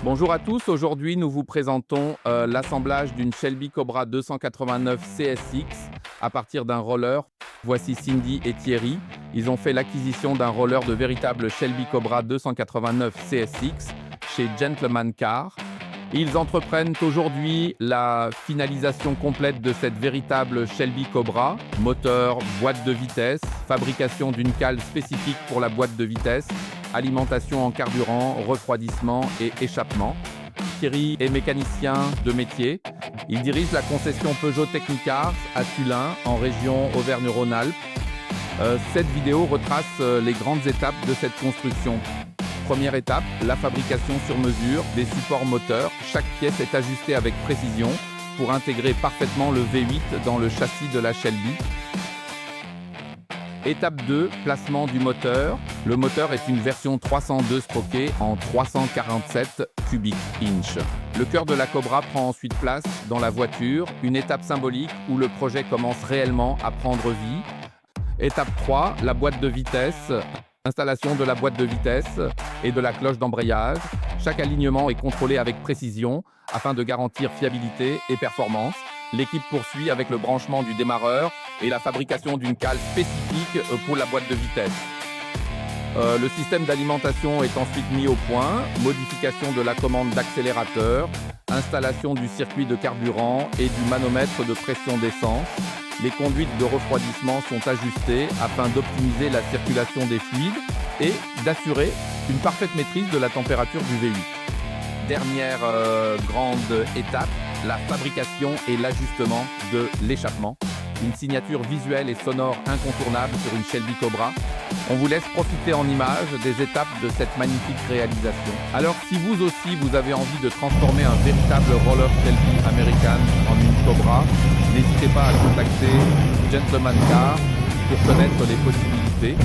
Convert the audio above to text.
Bonjour à tous, aujourd'hui nous vous présentons l'assemblage d'une Shelby Cobra 289 CSX à partir d'un roller. Voici Cindy et Thierry. Ils ont fait l'acquisition d'un roller de véritable Shelby Cobra 289 CSX chez Gentleman Car. Ils entreprennent aujourd'hui la finalisation complète de cette véritable Shelby Cobra, moteur, boîte de vitesse, fabrication d'une cale spécifique pour la boîte de vitesse, alimentation en carburant, refroidissement et échappement. Thierry est mécanicien de métier. Il dirige la concession Peugeot Technicars à Tullin, en région Auvergne-Rhône-Alpes. Cette vidéo retrace les grandes étapes de cette construction. Première étape, la fabrication sur mesure des supports moteurs. Chaque pièce est ajustée avec précision pour intégrer parfaitement le V8 dans le châssis de la Shelby. Étape 2, placement du moteur. Le moteur est une version 302 stroquée en 347 cubic inch. Le cœur de la Cobra prend ensuite place dans la voiture, une étape symbolique où le projet commence réellement à prendre vie. Étape 3, la boîte de vitesse. Installation de la boîte de vitesse et de la cloche d'embrayage. Chaque alignement est contrôlé avec précision afin de garantir fiabilité et performance. L'équipe poursuit avec le branchement du démarreur et la fabrication d'une cale spécifique pour la boîte de vitesse. Le système d'alimentation est ensuite mis au point, modification de la commande d'accélérateur, installation du circuit de carburant et du manomètre de pression d'essence. Les conduites de refroidissement sont ajustées afin d'optimiser la circulation des fluides et d'assurer une parfaite maîtrise de la température du V8. Dernière grande étape, la fabrication et l'ajustement de l'échappement. Une signature visuelle et sonore incontournable sur une Shelby Cobra. On vous laisse profiter en images des étapes de cette magnifique réalisation. Alors si vous aussi vous avez envie de transformer un véritable roller Shelby American en une Cobra, n'hésitez pas à contacter Gentleman Car pour connaître les possibilités.